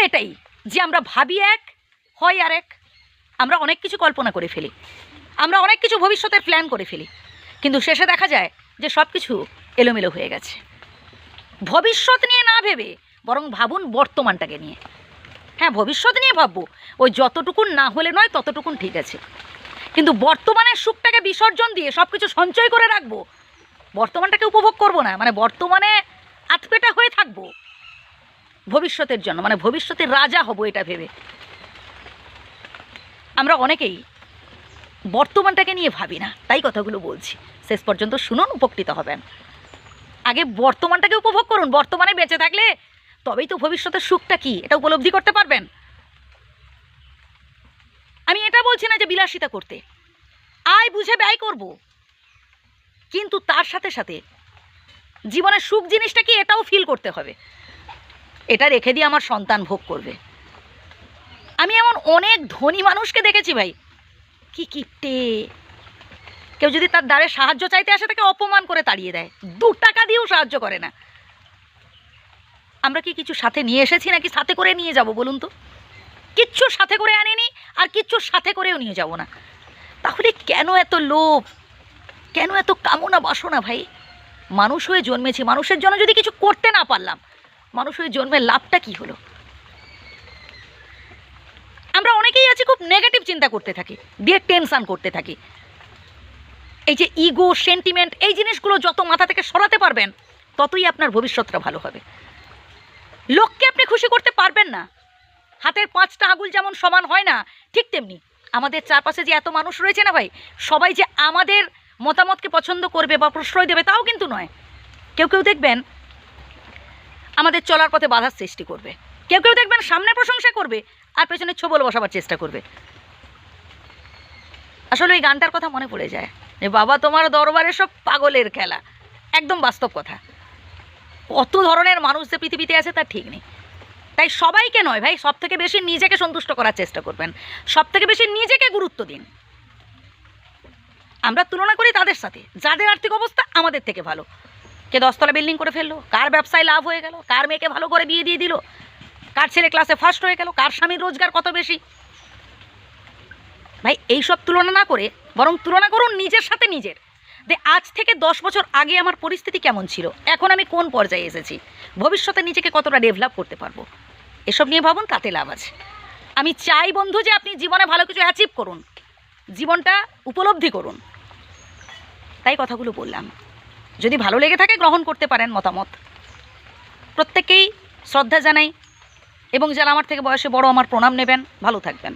এটাই যে আমরা ভাবি এক, হয় আর এক। আমরা অনেক কিছু কল্পনা করে ফেলি, আমরা অনেক কিছু ভবিষ্যতের প্ল্যান করে ফেলি, কিন্তু শেষে দেখা যায় যে সব কিছু এলোমেলো হয়ে গেছে। ভবিষ্যৎ নিয়ে না ভেবে বরং ভাবুন বর্তমানটাকে নিয়ে। হ্যাঁ, ভবিষ্যৎ নিয়ে ভাববো, ওই যতটুকুন না হলে নয় ততটুকুন ঠিক আছে, কিন্তু বর্তমানের সুখটাকে বিসর্জন দিয়ে সব কিছু সঞ্চয় করে রাখবো, বর্তমানটাকে উপভোগ করবো না, মানে বর্তমানে আতপেটা হয়ে থাকবো ভবিষ্যতের জন্য, মানে ভবিষ্যতের রাজা হব এটা ভেবে। আমরা অনেকেই বর্তমানটাকে নিয়ে ভাবি না, তাই কথাগুলো বলছি। শেষ পর্যন্ত শুনুন, উপকৃত হবেন। আগে বর্তমানটাকে উপভোগ করুন, বর্তমানে বেঁচে থাকলে তবেই তো ভবিষ্যতের সুখটা কি এটা উপলব্ধি করতে পারবেন। আমি এটা বলছি না যে বিলাসিতা করতে, আয় বুঝে ব্যয় করব, কিন্তু তার সাথে সাথে জীবনের সুখ জিনিসটা কি এটাও ফিল করতে হবে। এটা রেখে দিয়ে আমার সন্তান ভোগ করবে। আমি এমন অনেক ধনী মানুষকে দেখেছি ভাই, কি কিপটে, কেউ যদি তার দ্বারে সাহায্য চাইতে আসে তাকে অপমান করে তাড়িয়ে দেয়, 2 টাকা দিয়েও সাহায্য করে না। আমরা কি কিছু সাথে নিয়ে এসেছি নাকি সাথে করে নিয়ে যাব বলুন তো? কিচ্ছু সাথে করে আনিনি, আর কিচ্ছু সাথে করেও নিয়ে যাব না। তাহলে কেন এত লোভ, কেন এত কামনা বাসনা ভাই? মানুষ হয়ে জন্মেছি, মানুষের জন্য যদি কিছু করতে না পারলাম, মানুষ হয়ে জন্মের লাভটা কি হলো? আমরা অনেকেই আছি খুব নেগেটিভ চিন্তা করতে থাকি, দিয়ে টেনশন করতে থাকি। এই যে ইগো, সেন্টিমেন্ট, এই জিনিসগুলো যত মাথা থেকে সরাতে পারবেন ততই আপনার ভবিষ্যৎটা ভালো হবে। লোককে আপনি খুশি করতে পারবেন না। হাতের 5টা আঙুল যেমন সমান হয় না, ঠিক তেমনি আমাদের চারপাশে যে এত মানুষ রয়েছে না ভাই, সবাই যে আমাদের মতামতকে পছন্দ করবে বা প্রশ্রয় দেবে তাও কিন্তু নয়। কেউ কেউ দেখবেন আমাদের চলার পথে বাধার সৃষ্টি করবে, কেউ কেউ দেখবেন সামনে প্রশংসা করবে আর পেছনে ছোবল বসাবার চেষ্টা করবে। আসলে ওই গানটার কথা মনে পড়ে যায় যে বাবা তোমার দরবারে সব পাগলের খেলা। একদম বাস্তব কথা। কত ধরনের মানুষ যে পৃথিবীতে আছে তার ঠিক নেই। তাই সবাইকে নয় ভাই, সব থেকে বেশি নিজেকে সন্তুষ্ট করার চেষ্টা করবেন, সব থেকে বেশি নিজেকে গুরুত্ব দিন। আমরা তুলনা করি তাদের সাথে যাদের আর্থিক অবস্থা আমাদের থেকে ভালো। কে 10 তলা বিল্ডিং করে ফেললো, কার ব্যবসায় লাভ হয়ে গেল, কার মেয়েকে ভালো করে বিয়ে দিয়ে দিল, কার ছেলে ক্লাসে ফার্স্ট হয়ে গেল, কার স্বামীর রোজগার কত বেশি। ভাই এইসব তুলনা না করে বরং তুলনা করুন নিজের সাথে নিজের, যে আজ থেকে 10 বছর আগে আমার পরিস্থিতি কেমন ছিল, এখন আমি কোন পর্যায়ে এসেছি, ভবিষ্যতে নিজেকে কতটা ডেভেলপ করতে পারবো, এসব নিয়ে ভাবুন, তাতে লাভ আছে। আমি চাই বন্ধু যে আপনি জীবনে ভালো কিছু অ্যাচিভ করুন, জীবনটা উপলব্ধি করুন, তাই কথাগুলো বললাম। যদি ভালো লেগে থাকে গ্রহণ করতে পারেন মতামত। প্রত্যেককেই শ্রদ্ধা জানাই, এবং যারা আমার থেকে বয়সে বড় আমার প্রণাম নেবেন। ভালো থাকবেন।